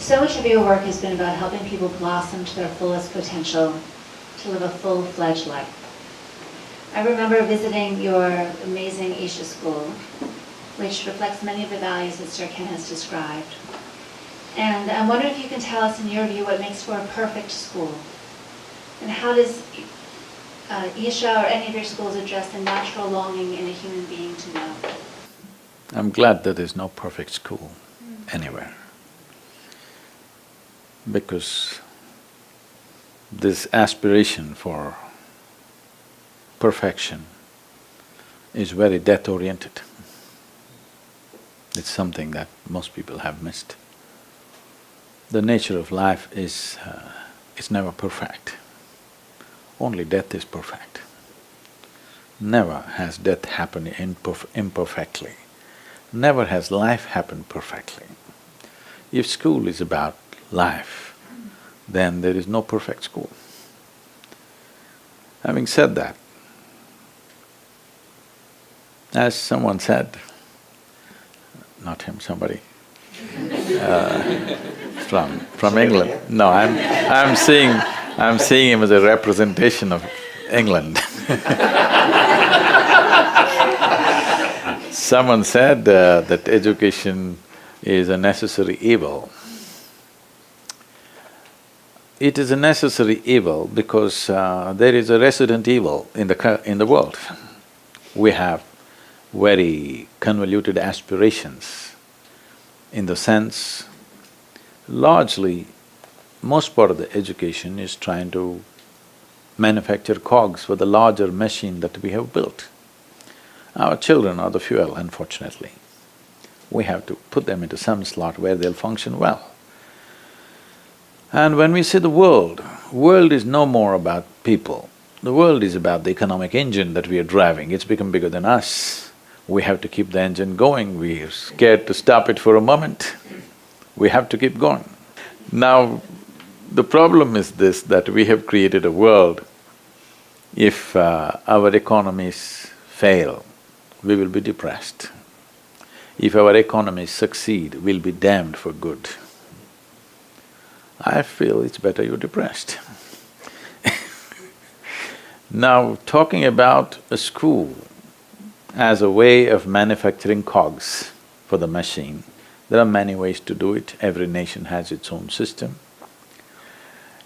So much of your work has been about helping people blossom to their fullest potential, to live a full-fledged life. I remember visiting your amazing Isha school, which reflects many of the values that Sir Ken has described. And I wonder if you can tell us, in your view, what makes for a perfect school? And how does Isha or any of your schools address the natural longing in a human being to know? I'm glad that there's no perfect school anywhere, because this aspiration for perfection is very death-oriented. It's something that most people have missed. The nature of life is, it's never perfect. Only death is perfect. Never has death happened imperfectly. Never has life happened perfectly. If school is about life, then there is no perfect school. Having said that, as someone said, not him, somebody, from England. No, I'm seeing him as a representation of England. Someone said that education is a necessary evil. It is a necessary evil because there is a resident evil in the world. We have very convoluted aspirations, in the sense, largely, most part of the education is trying to manufacture cogs for the larger machine that we have built. Our children are the fuel, unfortunately. We have to put them into some slot where they'll function well. And when we say the world is no more about people. The world is about the economic engine that we are driving. It's become bigger than us. We have to keep the engine going. We're scared to stop it for a moment. We have to keep going. Now, the problem is this, that we have created a world, if our economies fail, we will be depressed. If our economies succeed, we'll be damned for good. I feel it's better you're depressed. Now, talking about a school as a way of manufacturing cogs for the machine, there are many ways to do it. Every nation has its own system.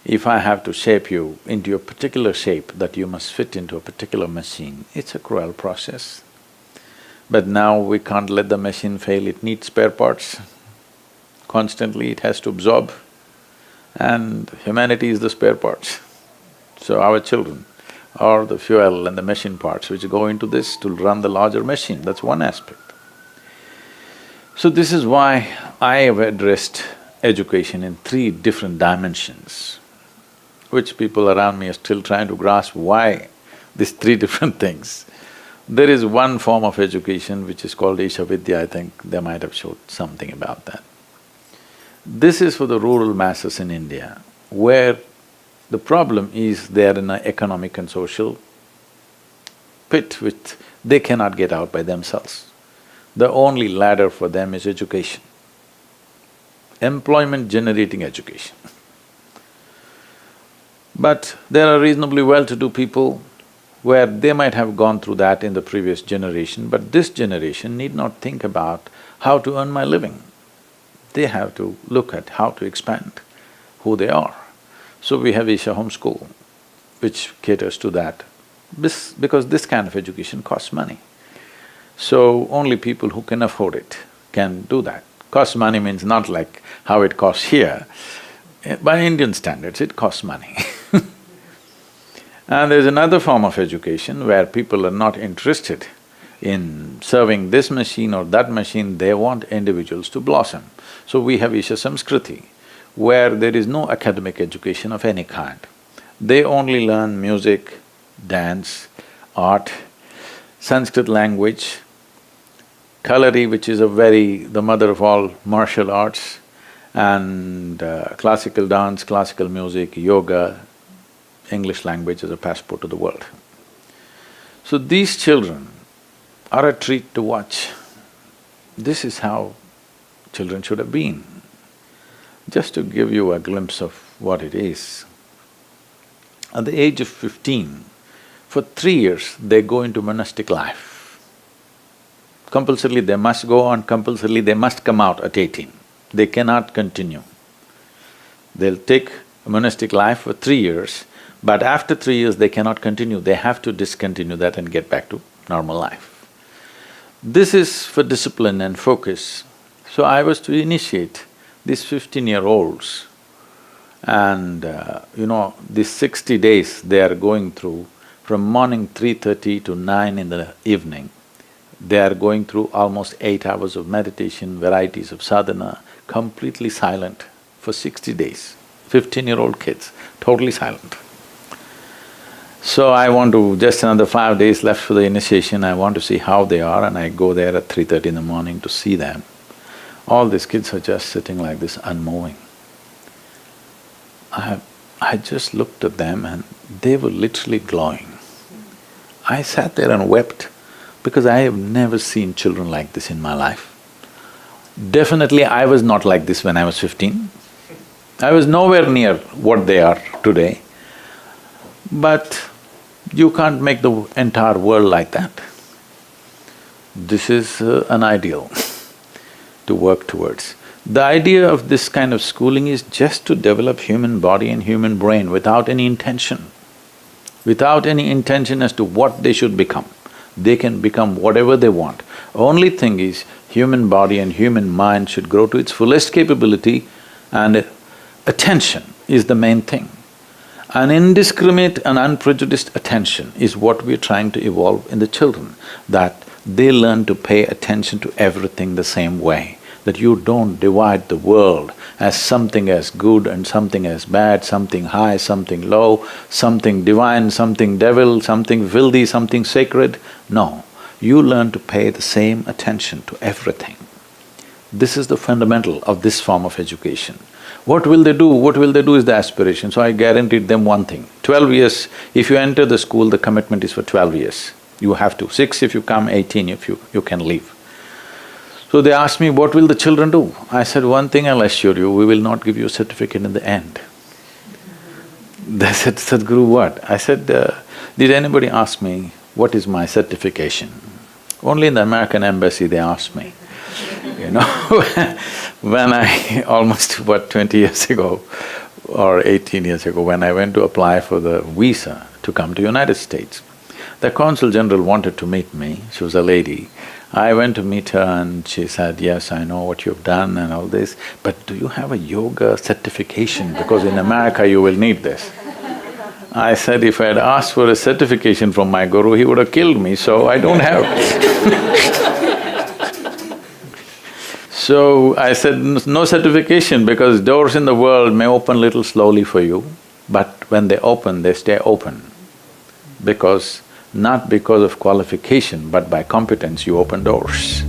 If I have to shape you into a particular shape that you must fit into a particular machine, it's a cruel process. But now we can't let the machine fail, it needs spare parts. Constantly it has to absorb, and humanity is the spare parts. So our children are the fuel and the machine parts which go into this to run the larger machine, that's one aspect. So this is why I have addressed education in three different dimensions, which people around me are still trying to grasp why these three different things. There is one form of education which is called Isha Vidya, I think they might have showed something about that. This is for the rural masses in India, where the problem is they are in an economic and social pit which they cannot get out by themselves. The only ladder for them is education, employment-generating education. But there are reasonably well-to-do people where they might have gone through that in the previous generation, but this generation need not think about how to earn my living. They have to look at how to expand who they are. So we have Isha Homeschool, which caters to that, because this kind of education costs money. So only people who can afford it can do that. Costs money means not like how it costs here. By Indian standards, it costs money. And there's another form of education where people are not interested in serving this machine or that machine, they want individuals to blossom. So we have Isha Samskriti, where there is no academic education of any kind. They only learn music, dance, art, Sanskrit language, Kalari, which is the mother of all martial arts, and classical dance, classical music, yoga, English language as a passport to the world. So these children are a treat to watch. This is how children should have been. Just to give you a glimpse of what it is, at the age of 15, for 3 years they go into monastic life. Compulsorily they must go on, compulsorily they must come out at 18. They cannot continue. They'll take a monastic life for 3 years, but after 3 years they cannot continue, they have to discontinue that and get back to normal life. This is for discipline and focus. So I was to initiate these 15-year-olds and these 60 days they are going through from morning 3:30 to 9 in the evening. They are going through almost 8 hours of meditation, varieties of sadhana, completely silent for 60 days. 15-year-old kids, totally silent. So I want to… just another 5 days left for the initiation, I want to see how they are, and I go there at 3:30 in the morning to see them. All these kids are just sitting like this, unmoving. I just looked at them and they were literally glowing. I sat there and wept because I have never seen children like this in my life. Definitely I was not like this when I was 15. I was nowhere near what they are today. But you can't make the entire world like that. This is an ideal to work towards. The idea of this kind of schooling is just to develop human body and human brain without any intention. Without any intention as to what they should become. They can become whatever they want. Only thing is, human body and human mind should grow to its fullest capability, and attention is the main thing. An indiscriminate and unprejudiced attention is what we're trying to evolve in the children, that they learn to pay attention to everything the same way, that you don't divide the world as something as good and something as bad, something high, something low, something divine, something devil, something filthy, something sacred. No, you learn to pay the same attention to everything. This is the fundamental of this form of education. What will they do? What will they do is the aspiration. So I guaranteed them one thing, 12 years, if you enter the school, the commitment is for 12 years. You have to, 6 if you come, 18 if you can leave. So they asked me, what will the children do? I said, one thing I'll assure you, we will not give you a certificate in the end. They said, Sadhguru, what? I said, did anybody ask me, what is my certification? Only in the American embassy they asked me. When I… almost 20 years ago or 18 years ago, when I went to apply for the visa to come to United States, the Consul General wanted to meet me, she was a lady. I went to meet her and she said, yes, I know what you've done and all this, but do you have a yoga certification? Because in America you will need this. I said, if I had asked for a certification from my guru, he would have killed me, so I don't have. So I said, no certification, because doors in the world may open little slowly for you, but when they open, they stay open. Because… not because of qualification, but by competence you open doors.